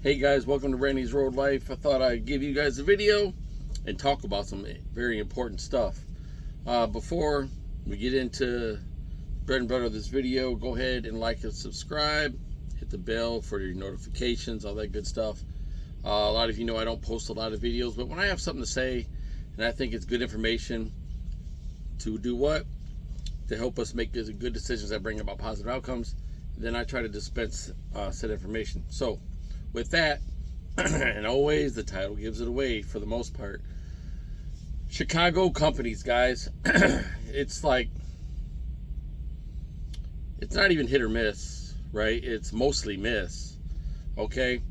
Hey guys, welcome to Randy's Road Life. I thought I'd give you guys a video and talk about some very important stuff. Before we get into bread and butter of this video, go ahead and like and subscribe. Hit the bell for your notifications, all that good stuff. A lot of you know I don't post a lot of videos, but when I have something to say and I think it's good information to do what? To help us make good decisions that bring about positive outcomes, then I try to dispense said information. So with that, and always the title gives it away for the most part, Chicago companies, guys. It's like, it's not even hit or miss, right? It's mostly miss. Okay,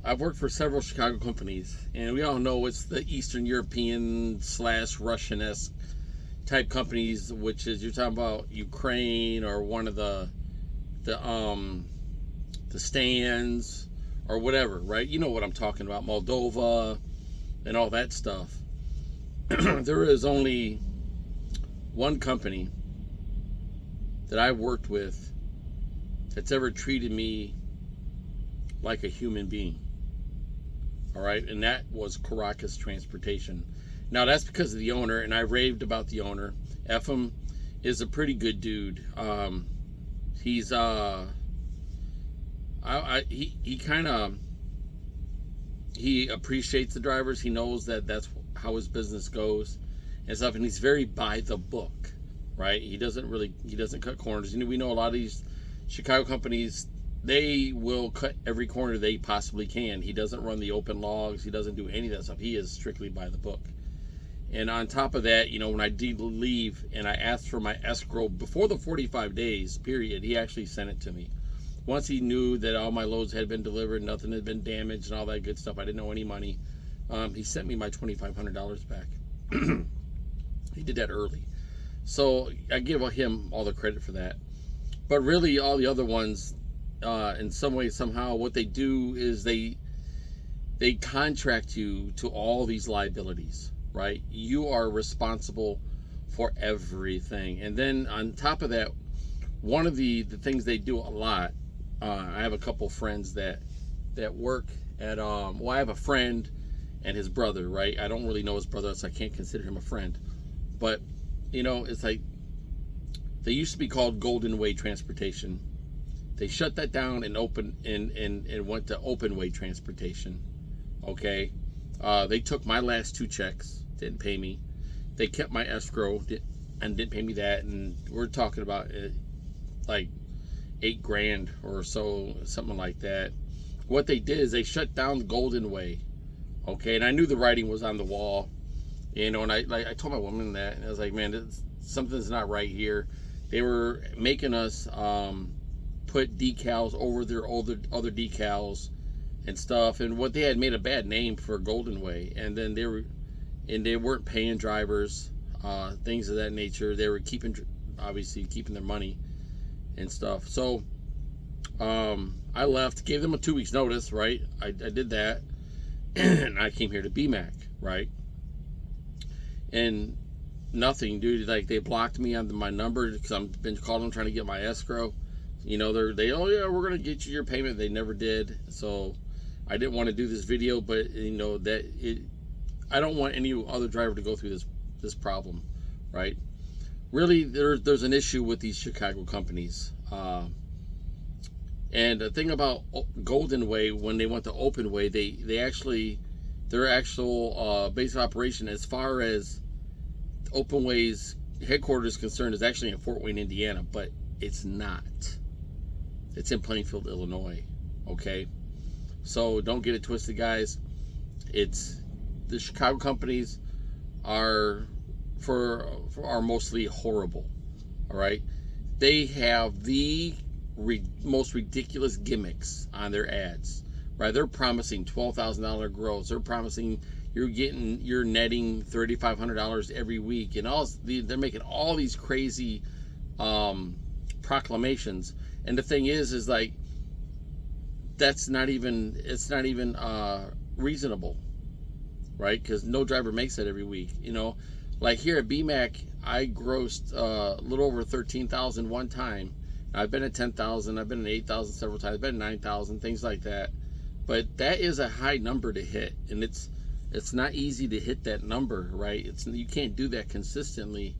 I've worked for several Chicago companies, and we all know it's the Eastern European / Russian-esque type companies, which is, you're talking about Ukraine or one of the stands or whatever, right? You know what I'm talking about, Moldova and all that stuff. There is only one company that I worked with that's ever treated me like a human being. All right, and that was Caracas Transportation. Now that's because of the owner, and I raved about the owner. Ephraim is a pretty good dude. He's he appreciates the drivers. He knows that that's how his business goes and stuff, and he's very by the book, right? He doesn't cut corners. You know, we know a lot of these Chicago companies, they will cut every corner they possibly can. He doesn't run the open logs. He doesn't do any of that stuff. He is strictly by the book. And on top of that, you know, when I did leave and I asked for my escrow before the 45 days period, he actually sent it to me. Once he knew that all my loads had been delivered, nothing had been damaged and all that good stuff, I didn't owe any money, he sent me my $2,500 back. He did that early. So I give him all the credit for that. But really, all the other ones, in some way, somehow, what they do is they contract you to all these liabilities, right? You are responsible for everything. And then on top of that, one of the things they do a lot, I have a couple friends that work at, well, I have a friend and his brother, right? I don't really know his brother, so I can't consider him a friend. But, you know, it's like, they used to be called Golden Way Transportation. They shut that down and went to Open Way Transportation. Okay? They took my last 2 checks, didn't pay me. They kept my escrow and didn't pay me that, and we're talking about like $8,000 or so, something like that. What they did is they shut down the Golden Way. Okay, and I knew the writing was on the wall, you know, and I told my woman that, and I was like, man, something's not right here. They were making us put decals over their other decals and stuff, and what they had made a bad name for Golden Way, and then they weren't paying drivers, things of that nature. They were obviously keeping their money and stuff. So I left, gave them a 2 weeks notice, right? I did that, and I came here to BMAC, right? And nothing, dude. Like, they blocked me on my number because I've been calling them trying to get my escrow. You know, they oh yeah, we're gonna get you your payment. They never did. So I didn't want to do this video, but you know I don't want any other driver to go through this problem, right? Really, there's an issue with these Chicago companies. And the thing about Golden Way, when they went to Open Way, their actual base of operation, as far as Open Way's headquarters is concerned, is actually in Fort Wayne, Indiana, but it's not. It's in Plainfield, Illinois. Okay, so don't get it twisted, guys. It's the Chicago companies are mostly horrible. All right, they have the most ridiculous gimmicks on their ads, right? They're promising $12,000 gross. They're promising you're netting $3,500 every week, and they're making all these crazy proclamations. And the thing is like, it's not even reasonable, right? Because no driver makes that every week. You know, like here at BMAC, I grossed a little over $13,000 one time. I've been at $10,000, I've been at $8,000 several times, I've been at $9,000, things like that. But that is a high number to hit, and it's not easy to hit that number, right? You can't do that consistently,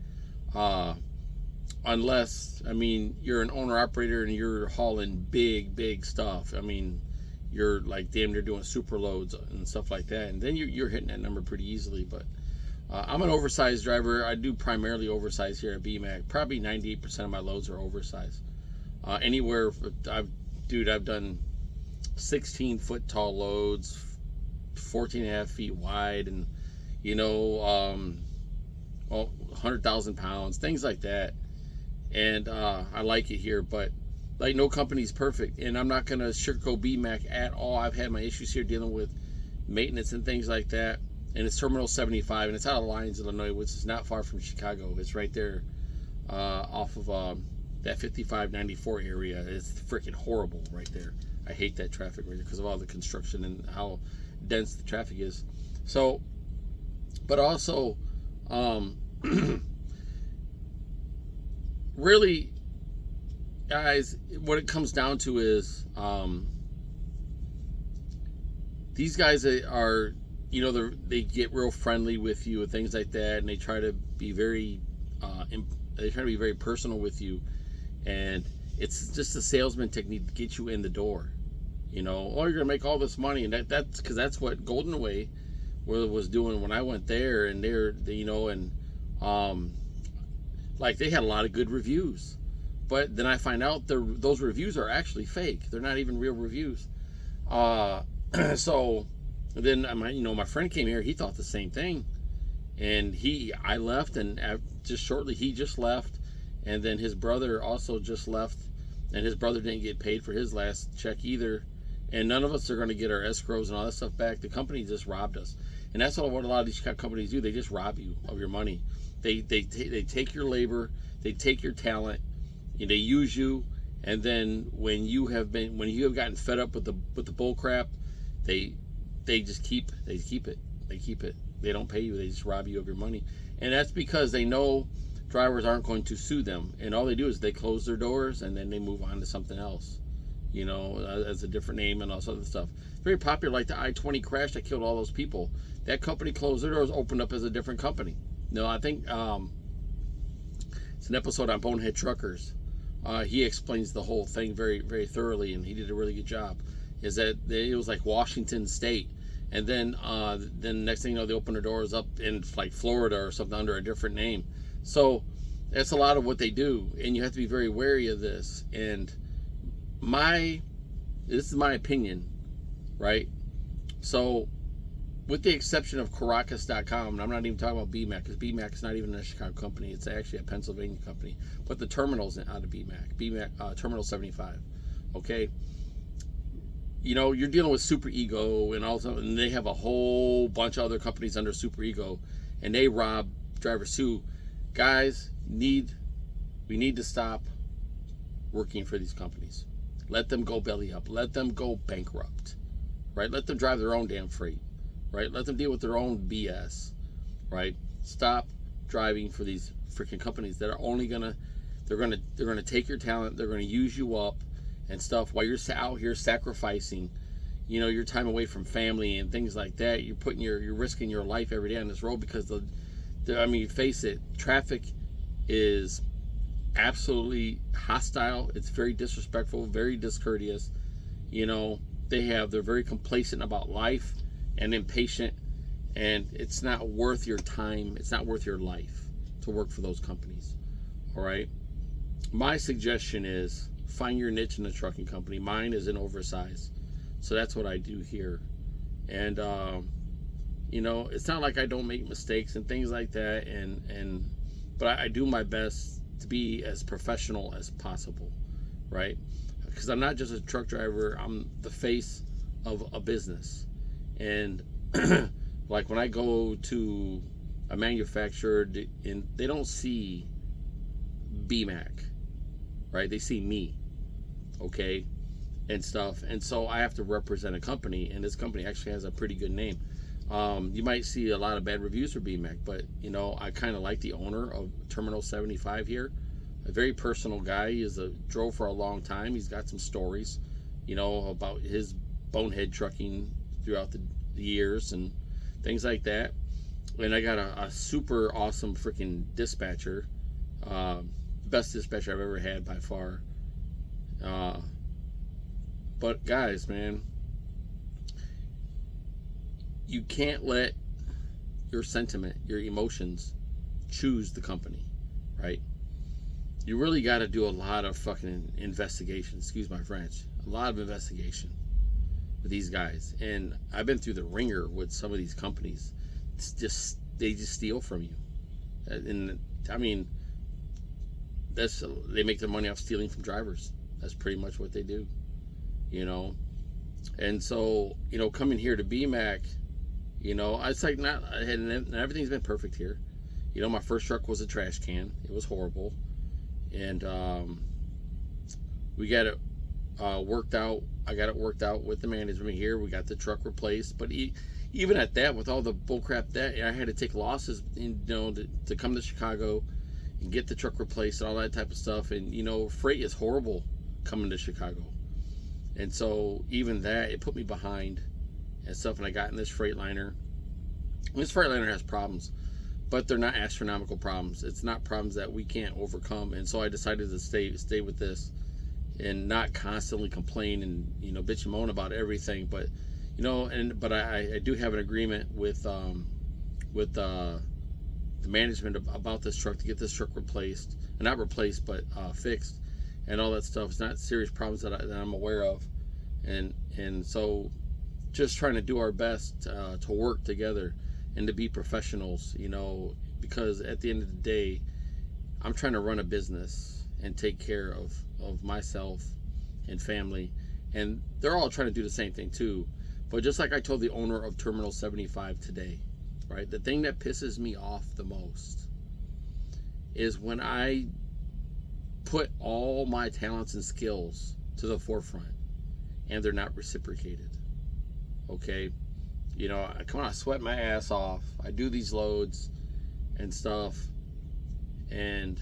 unless, I mean, you're an owner operator and you're hauling big stuff. I mean, you're like damn near doing super loads and stuff like that, and then you're hitting that number pretty easily. But I'm an oversized driver. I do primarily oversized here at BMAC. Probably 98% of my loads are oversized. Anywhere, I've done 16-foot tall loads, 14 and a half feet wide, and 100,000 pounds, things like that. And I like it here, but like, no company's perfect, and I'm not gonna sugarcoat BMAC at all. I've had my issues here dealing with maintenance and things like that. And it's Terminal 75, and it's out of Lyons, Illinois, which is not far from Chicago. It's right there off of that 5594 area. It's freaking horrible right there. I hate that traffic right there because of all the construction and how dense the traffic is. So, but also, really, guys, what it comes down to is these guys are, they get real friendly with you and things like that, and they try to be very personal with you, and it's just a salesman technique to get you in the door. You're gonna make all this money, and that's because that's what Golden Way was doing when I went there, and like, they had a lot of good reviews, but then I find out those reviews are actually fake. They're not even real reviews. So then my friend came here. He thought the same thing, and I left, and just shortly he just left, and then his brother also just left, and his brother didn't get paid for his last check either, and none of us are going to get our escrows and all that stuff back. The company just robbed us, and that's what a lot of these companies do. They just rob you of your money. They take your labor, they take your talent, they use you, and then when you have gotten fed up with the bull crap, they just keep it. They don't pay you. They just rob you of your money, and that's because they know drivers aren't going to sue them, and all they do is they close their doors and then they move on to something else, as a different name and all this other stuff. Very popular, like the I-20 crash that killed all those people. That company closed their doors, opened up as a different company. No, I think it's an episode on Bonehead Truckers. He explains the whole thing very, very thoroughly, and he did a really good job. Is that it was like Washington State, and then next thing you know, they open their doors up in like Florida or something under a different name. So that's a lot of what they do, and you have to be very wary of this. And this is my opinion, right? So, with the exception of Caracas.com, and I'm not even talking about BMAC, because BMAC is not even a Chicago company. It's actually a Pennsylvania company. But the terminal's out of BMAC, Terminal 75. Okay? You're dealing with Super Ego and also, and they have a whole bunch of other companies under Super Ego, and they rob drivers too. Guys, we need to stop working for these companies. Let them go belly up. Let them go bankrupt. Right? Let them drive their own damn freight. Right? Let them deal with their own BS. Right? Stop driving for these freaking companies that are only they're gonna take your talent, they're gonna use you up and stuff while you're out here sacrificing, your time away from family and things like that. You're risking your life every day on this road because face it, traffic is absolutely hostile. It's very disrespectful, very discourteous. They're very complacent about life and impatient, and it's not worth your time. It's not worth your life to work for those companies. All right. My suggestion is find your niche in a trucking company. Mine is an oversized, so that's what I do here. And it's not like I don't make mistakes and things like that, but I do my best to be as professional as possible, right? Because I'm not just a truck driver. I'm the face of a business. And like when I go to a manufacturer, and they don't see BMAC, right? They see me, okay, and stuff. And so I have to represent a company, and this company actually has a pretty good name. You might see a lot of bad reviews for BMAC, but I kind of like the owner of Terminal 75 here. A very personal guy. He drove for a long time. He's got some stories, about his bonehead trucking throughout the years and things like that. And I got a super awesome freaking dispatcher, best dispatcher I've ever had by far. But guys, man, you can't let your sentiment, your emotions, choose the company, right? You really got to do a lot of fucking investigation. Excuse my French. A lot of investigation with these guys, and I've been through the ringer with some of these companies. They just steal from you, and I mean, they make their money off stealing from drivers. That's pretty much what they do, you know. And so, you know, coming here to BMAC, you know, it's like not, and everything's been perfect here. You know, my first truck was a trash can. It was horrible, and we got it worked out. I got it worked out with the management here. We got the truck replaced, but even at that, with all the bullcrap that I had to take losses, you know, to come to Chicago and get the truck replaced and all that type of stuff. And you know, freight is horrible coming to Chicago, and so even that, it put me behind and stuff. And I got in this Freightliner. This Freightliner has problems, but they're not astronomical problems. It's not problems that we can't overcome. And so I decided to stay with this and not constantly complain and, you know, bitch and moan about everything. But you know, but I do have an agreement with the management about this truck to get this truck replaced, and not replaced, but fixed, and all that stuff. It's not serious problems that I'm aware of, and so just trying to do our best to work together and to be professionals, you know, because at the end of the day, I'm trying to run a business and take care of myself and family, and they're all trying to do the same thing too. But just like I told the owner of Terminal 75 today, right, the thing that pisses me off the most is when I put all my talents and skills to the forefront and they're not reciprocated. Okay, you know, I sweat my ass off. I do these loads and stuff, and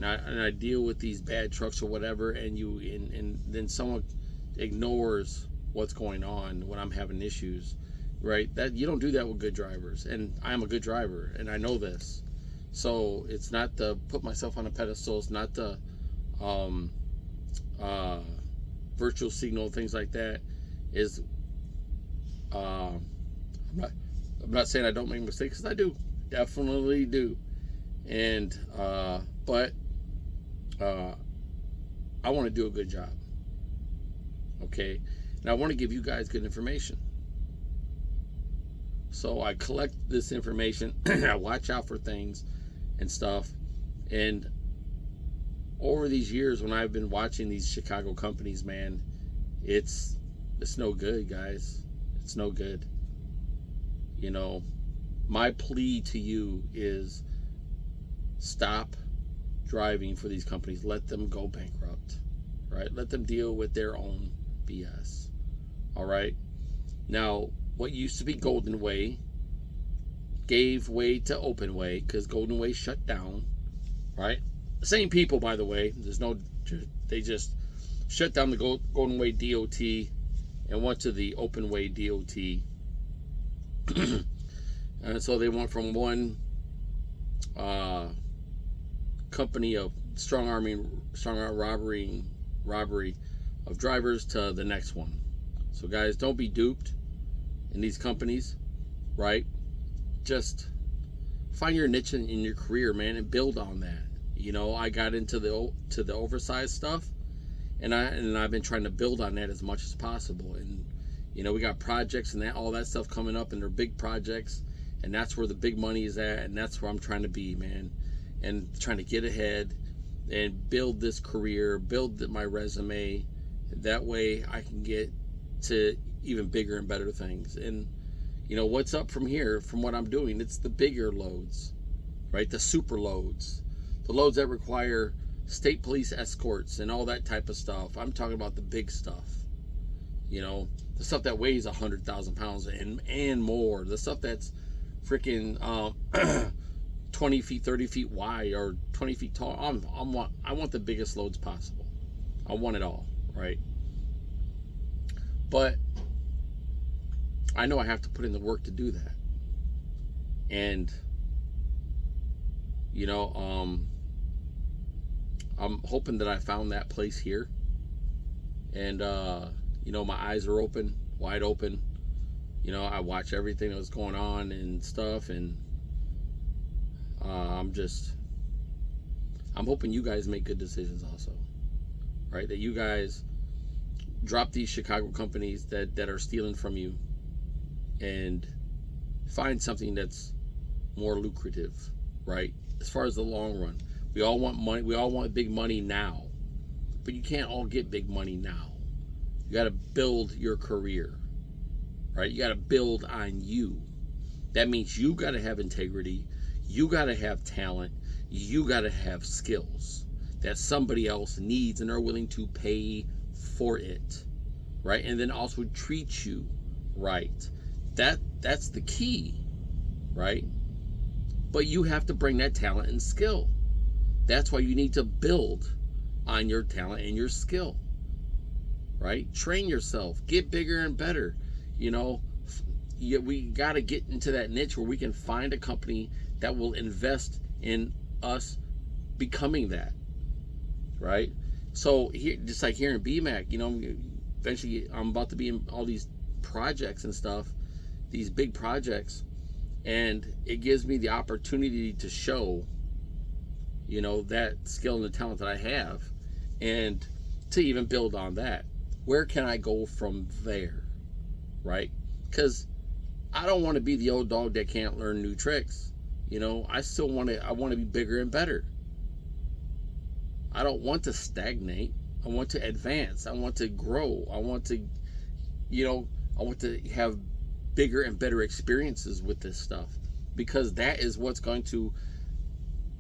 I deal with these bad trucks or whatever, and then someone ignores what's going on when I'm having issues, right? That you don't do that with good drivers, and I'm a good driver, and I know this. So it's not to put myself on a pedestal. It's not to virtual signal, things like that. I'm not saying I don't make mistakes, because I do, definitely do, and but I want to do a good job, okay, and I want to give you guys good information. So I collect this information, I watch out for things and stuff, and over these years when I've been watching these Chicago companies, man, it's no good, guys. It's no good. You know, my plea to you is stop driving for these companies. Let them go bankrupt, right? Let them deal with their own BS. All right. Now, what used to be Golden Way gave way to Open Way because Golden Way shut down, right? The same people, by the way. They just shut down the Golden Way DOT and went to the Open Way DOT. And so they went from one company of strong arm robbery of drivers to the next one. So guys, don't be duped in these companies, right? Just find your niche in your career, man, and build on that. You know, I got into the oversized stuff, and I've been trying to build on that as much as possible. And you know, we got projects and all that stuff coming up, and they're big projects, and that's where the big money is at, and that's where I'm trying to be, man, and trying to get ahead and build this career, build my resume. That way I can get to even bigger and better things. And you know, what's up from here, from what I'm doing, it's the bigger loads, right? The super loads, the loads that require state police escorts and all that type of stuff. I'm talking about the big stuff, you know, the stuff that weighs 100,000 pounds and more, the stuff that's freaking 20 feet, 30 feet wide, or 20 feet tall. I want the biggest loads possible. I want it all, right? But I know I have to put in the work to do that. And, you know, I'm hoping that I found that place here. And, you know, my eyes are open, wide open. You know, I watch everything that's going on and stuff. And I'm hoping you guys make good decisions also. Right? That you guys drop these Chicago companies that are stealing from you and find something that's more lucrative, right? As far as the long run. We all want money. We all want big money now. But you can't all get big money now. You got to build your career, right? You got to build on you. That means you got to have integrity. You got to have talent. You got to have skills that somebody else needs and are willing to pay for it, right? And then also treat you right. That's the key, right? But you have to bring that talent and skill. That's why you need to build on your talent and your skill, right? Train yourself, get bigger and better. You know, we got to get into that niche where we can find a company that will invest in us becoming that, right? So here, just like here in BMAC, you know, eventually I'm about to be in all these projects and stuff, these big projects, and it gives me the opportunity to show, you know, that skill and the talent that I have, and to even build on that. Where can I go from there, right? Because I don't want to be the old dog that can't learn new tricks. You know, I want to be bigger and better. I don't want to stagnate. I want to advance. I want to grow. I want to, you know, I want to have bigger and better experiences with this stuff, because that is what's going to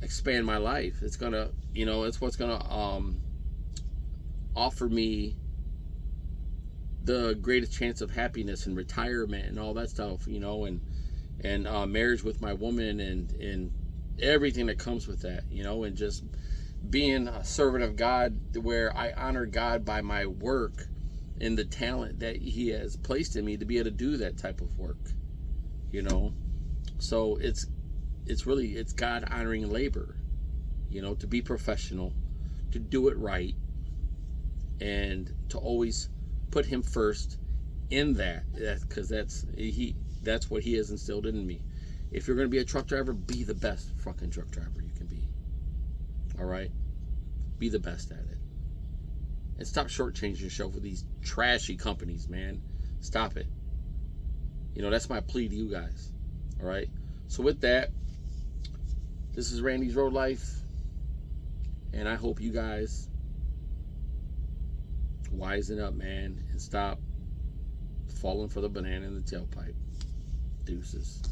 expand my life. It's gonna, you know, it's what's gonna offer me the greatest chance of happiness and retirement and all that stuff, you know, and marriage with my woman and everything that comes with that, you know, and just being a servant of God, where I honor God by my work and the talent that He has placed in me to be able to do that type of work, you know. So it's God honoring labor, you know, to be professional, to do it right, and to always put Him first in that, because that's what He has instilled in me. If you're going to be a truck driver, be the best fucking truck driver you can be. All right? Be the best at it. And stop shortchanging yourself with these trashy companies, man. Stop it. You know, that's my plea to you guys. All right? So with that, this is Randy's Road Life. And I hope you guys wisen up, man, and stop falling for the banana in the tailpipe. Deuces.